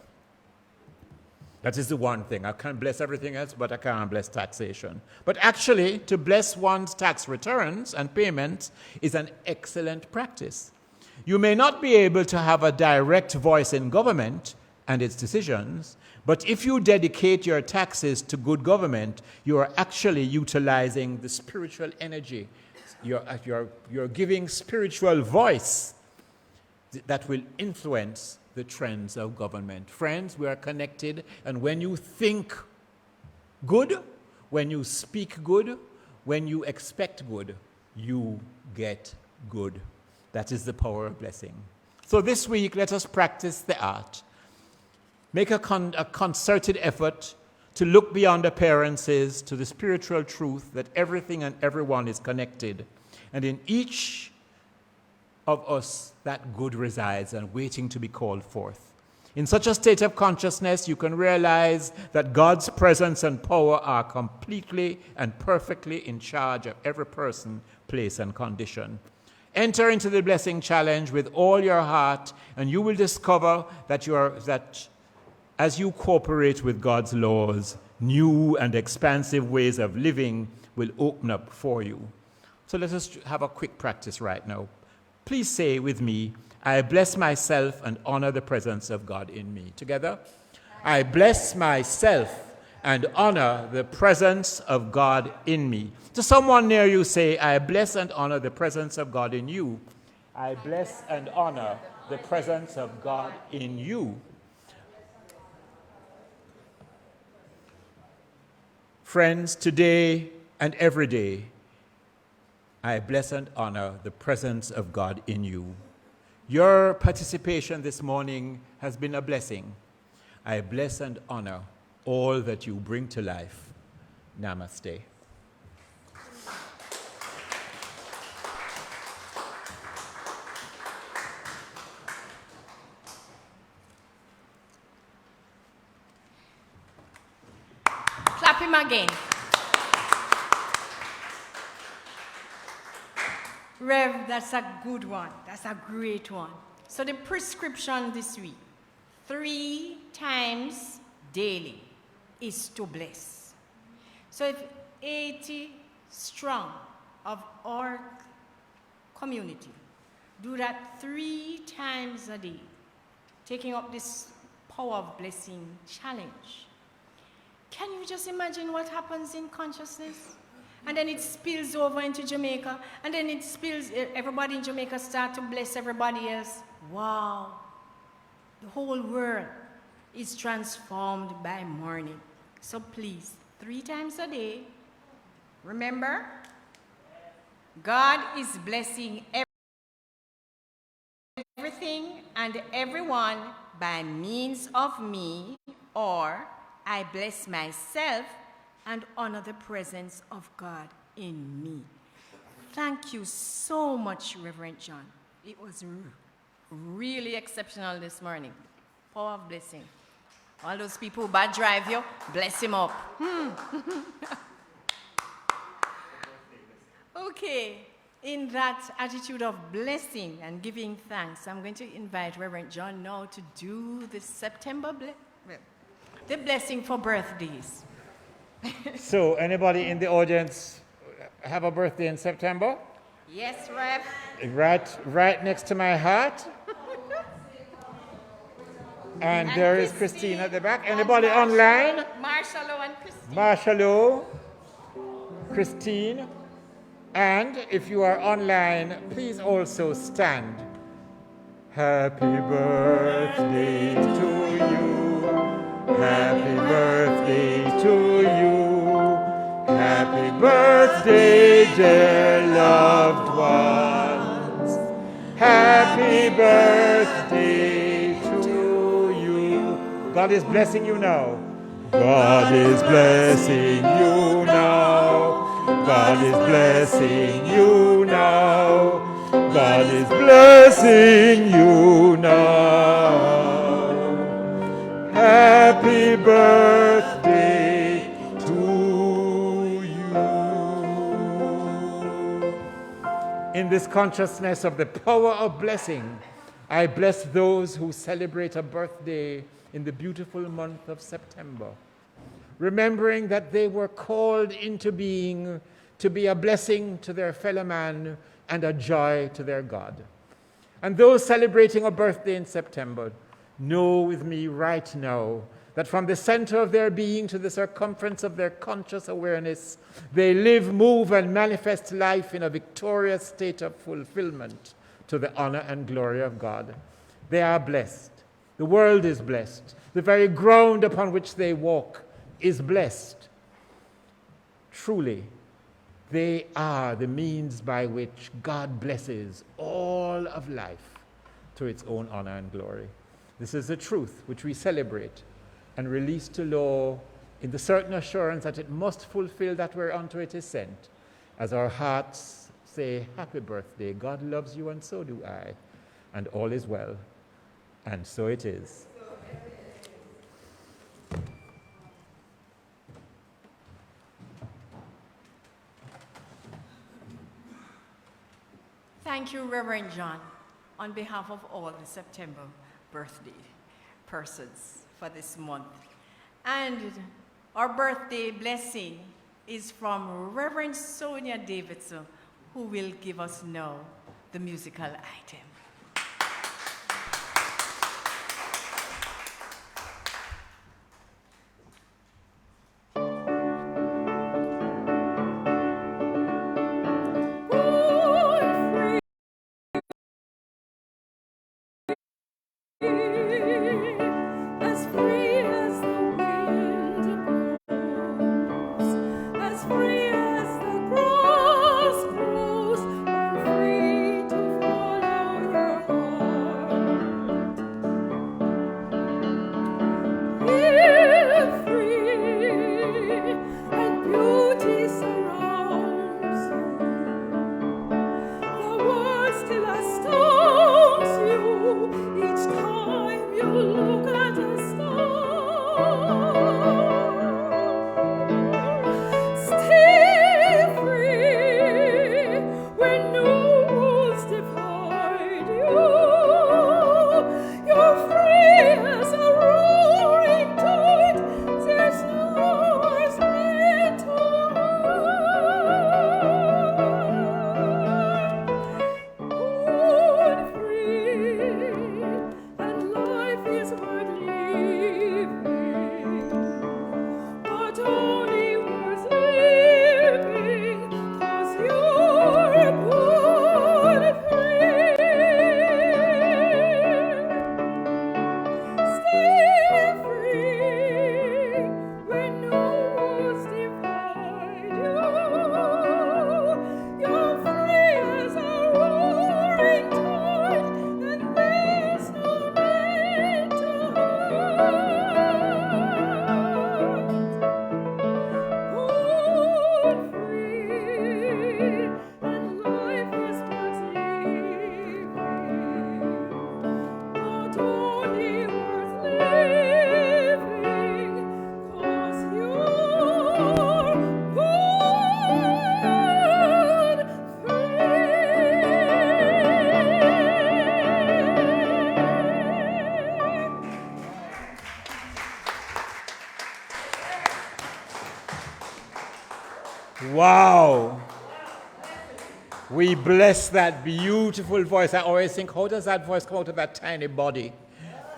S2: That is the one thing. I can bless everything else, but I can't bless taxation. But actually, to bless one's tax returns and payments is an excellent practice. You may not be able to have a direct voice in government and its decisions, but if you dedicate your taxes to good government, you are actually utilizing the spiritual energy. You're giving spiritual voice that will influence the trends of government. Friends, we are connected, and when you think good, when you speak good, when you expect good, you get good. That is the power of blessing. So this week, let us practice the art. Make a concerted effort to look beyond appearances to the spiritual truth that everything and everyone is connected. And in each of us, that good resides and waiting to be called forth. In such a state of consciousness, you can realize that God's presence and power are completely and perfectly in charge of every person, place, and condition. Enter into the blessing challenge with all your heart, and you will discover that as you cooperate with God's laws, new and expansive ways of living will open up for you. So let us have a quick practice right now. Please say with me, I bless myself and honor the presence of God in me. Together, I bless myself and honor the presence of God in me. To someone near you, say, I bless and honor the presence of God in you. I bless and honor the presence of God in you. Friends, today and every day, I bless and honor the presence of God in you. Your participation this morning has been a blessing. I bless and honor all that you bring to life. Namaste.
S1: Clap him again. Rev, that's a good one. That's a great one. So the prescription this week, 3 times daily, is to bless. So if 80 strong of our community do that 3 times a day, taking up this power of blessing challenge, can you just imagine what happens in consciousness? And then it spills over into Jamaica, and then it spills, everybody in Jamaica start to bless everybody else. Wow. The whole world is transformed by morning. So please, 3 times a day, remember, God is blessing everything and everyone by means of me, or I bless myself and honor the presence of God in me. Thank you so much, Reverend John. It was really exceptional this morning. Power of blessing. All those people who bad drive you, bless him up. Okay, in that attitude of blessing and giving thanks, I'm going to invite Reverend John now to do the September the blessing for birthdays.
S2: So, anybody in the audience have a birthday in September?
S1: Yes, Rev.
S2: Right next to my heart. And there is Christine at the back. Anybody online?
S1: Marshalo and Christine.
S2: Marshalo, Christine. And if you are online, please also stand. Happy birthday to you. Happy birthday to you. Happy birthday, dear loved ones. Happy birthday to you. God is blessing you now. God is blessing you now. God is blessing you now. God is blessing you now. Happy birthday to you. In this consciousness of the power of blessing, I bless those who celebrate a birthday in the beautiful month of September, remembering that they were called into being to be a blessing to their fellow man and a joy to their God. And those celebrating a birthday in September, know with me right now that from the center of their being to the circumference of their conscious awareness, they live, move, and manifest life in a victorious state of fulfillment to the honor and glory of God. They are blessed. The world is blessed. The very ground upon which they walk is blessed. Truly, they are the means by which God blesses all of life to its own honor and glory. This is the truth which we celebrate and release to law in the certain assurance that it must fulfill that whereunto it is sent. As our hearts say, happy birthday, God loves you and so do I, and all is well, and so it is.
S1: Thank you, Reverend John, on behalf of all the September birthday persons for this month. And our birthday blessing is from Reverend Sonia Davidson, who will give us now the musical item.
S2: Wow. We bless that beautiful voice. I always think, how does that voice come out of that tiny body?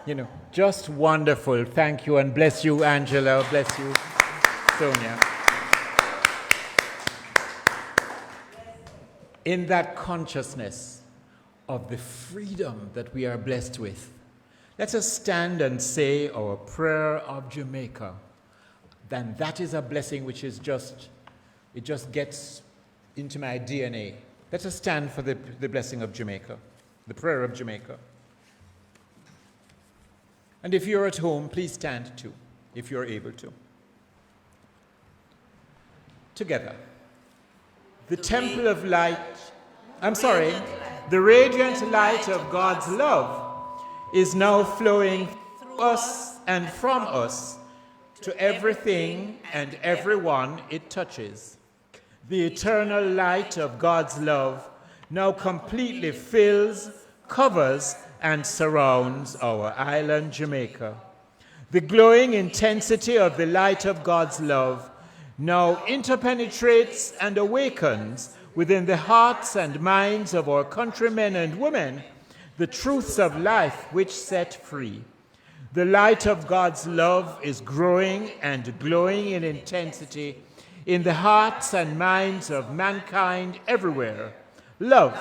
S2: You know, just wonderful. Thank you, and bless you, Angela. Bless you, Sonia. In that consciousness of the freedom that we are blessed with, let us stand and say our prayer of Jamaica. Then that is a blessing which is it just gets into my DNA. Let us stand for the blessing of Jamaica, the prayer of Jamaica. And if you're at home, please stand too, if you're able to. Together. The temple of light, the radiant light of God's love is now flowing through us and from us to everything and everyone it touches. The eternal light of God's love now completely fills, covers, and surrounds our island Jamaica. The glowing intensity of the light of God's love now interpenetrates and awakens within the hearts and minds of our countrymen and women the truths of life which set free. The light of God's love is growing and glowing in intensity in the hearts and minds of mankind everywhere. Love,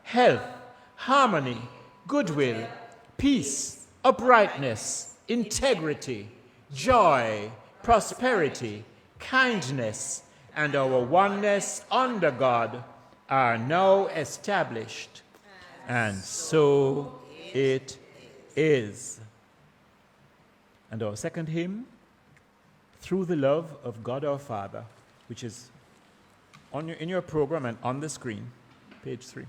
S2: health, harmony, goodwill, peace, uprightness, integrity, joy, prosperity, kindness, and our oneness under God are now established. And so it is. And our second hymn, Through the Love of God our Father, which is in your program and on the screen, page 3.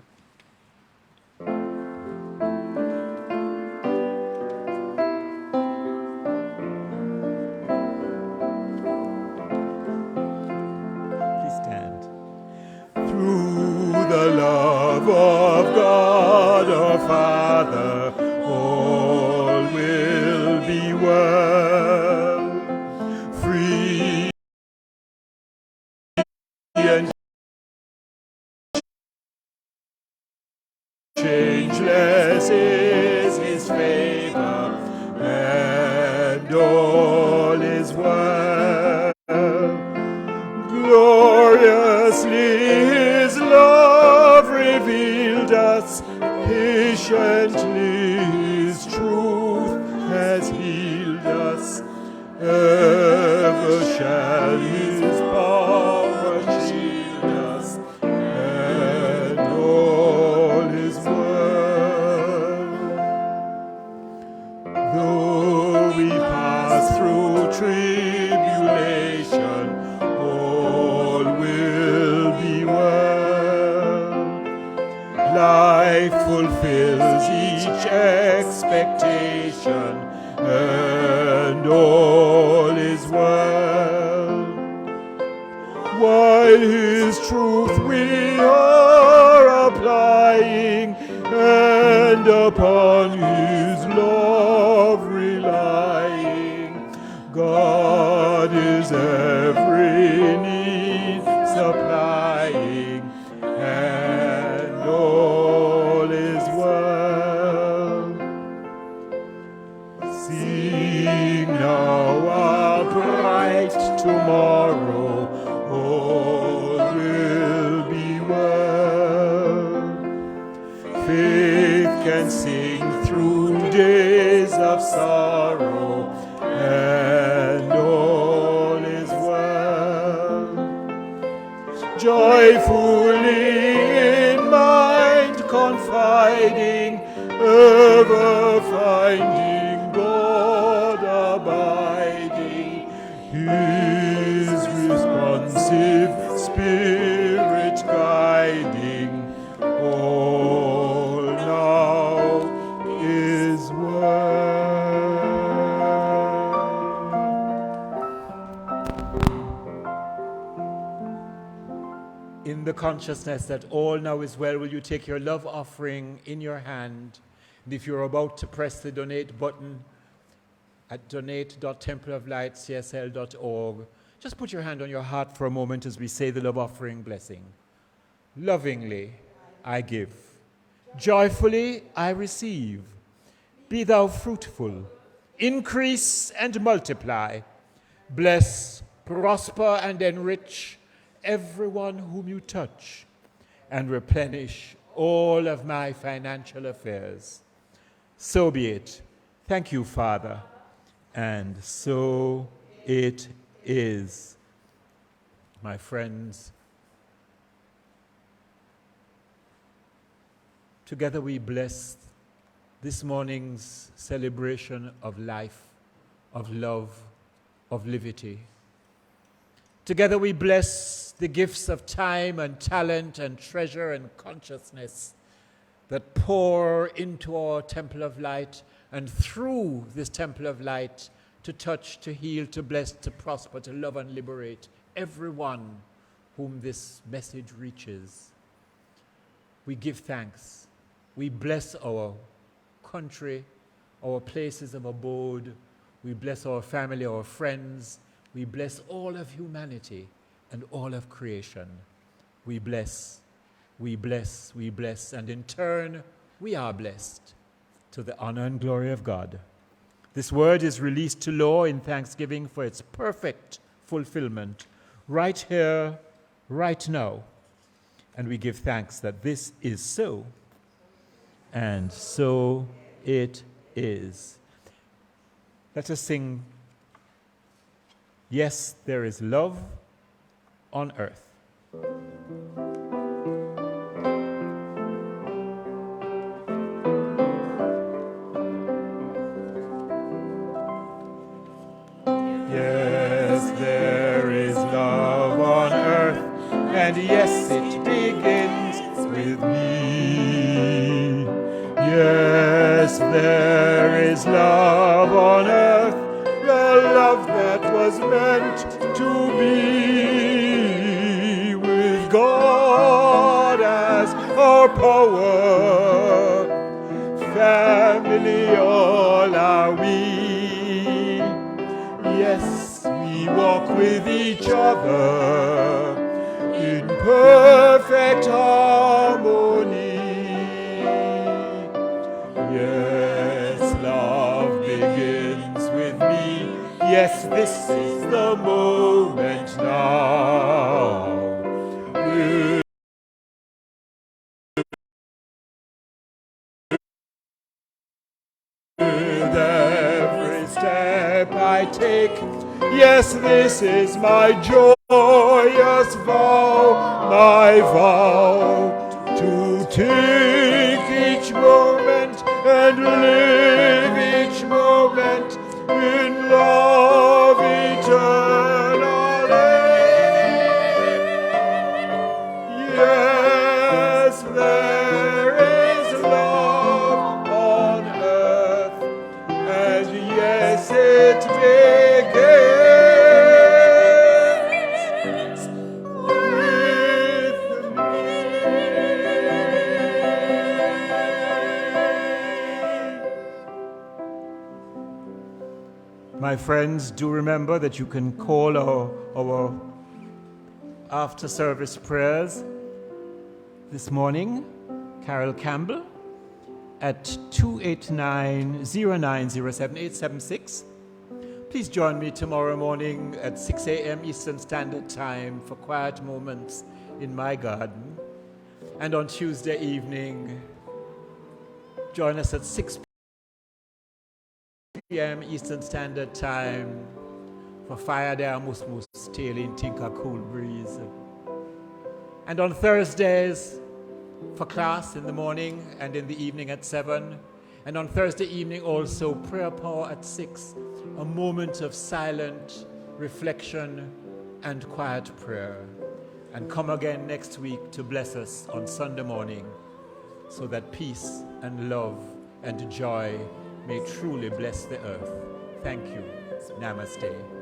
S2: Please stand. Through the love of God our Father, all will be well, free and changeless is his favor, and all is well. Gloriously his love revealed us, patiently his truth has healed us. Ever shall his power shield us, and all is well. Though we pass through tribulation, all will be well. Life fulfills each expectation, and all is well. While his truth we are applying, and upon his love relying, God is every need supplying, and all is well. Sing now a bright tomorrow, all will be well. Faith can sing through days of sorrow, and all is well. Joyfully in mind confiding, ever finding God abiding, his responsive spirit guiding, all now is well. In the consciousness that all now is well, will you take your love offering in your hand? And if you're about to press the donate button at donate.templeoflightcsl.org, just put your hand on your heart for a moment as we say the love offering blessing. Lovingly I give, joyfully I receive. Be thou fruitful, increase and multiply. Bless, prosper and enrich everyone whom you touch, and replenish all of my financial affairs. So be it. Thank you, Father. And so it is. My friends, together we bless this morning's celebration of life, of love, of liberty. Together we bless the gifts of time and talent and treasure and consciousness that pour into our temple of light, and through this temple of light to touch, to heal, to bless, to prosper, to love and liberate everyone whom this message reaches. We give thanks. We bless our country, our places of abode, We bless our family, our friends. We bless all of humanity and all of creation. We bless, we bless, we bless, and in turn, we are blessed to the honor and glory of God. This word is released to law in thanksgiving for its perfect fulfillment right here, right now. And we give thanks that this is so, and so it is. Let us sing, Yes, There is Love on Earth. Yes, there is love on earth, and yes, it begins with me. Yes, there is love on earth, the love that was meant to be, with God as our power, family all are we. Yes, we walk with each other in perfect harmony. Yes, love begins with me. Yes, this is the moment now. With every step I take, yes, this is my joyous vow, my vow to take each moment and live each moment in love eternally. Yes, there is love on earth, and yes, it begins with me. My friends, do remember that you can call our after-service prayers this morning, Carol Campbell, at 289-0907-876. Please join me tomorrow morning at 6 a.m. Eastern Standard Time for quiet moments in my garden. And on Tuesday evening, join us at 6 p.m. Eastern Standard Time for Fire There Musmus Tailing Tinker Cool Breeze. And on Thursdays, for class in the morning and in the evening at 7. And on Thursday evening also, prayer power at 6, a moment of silent reflection and quiet prayer. And come again next week to bless us on Sunday morning so that peace and love and joy may truly bless the earth. Thank you. Namaste.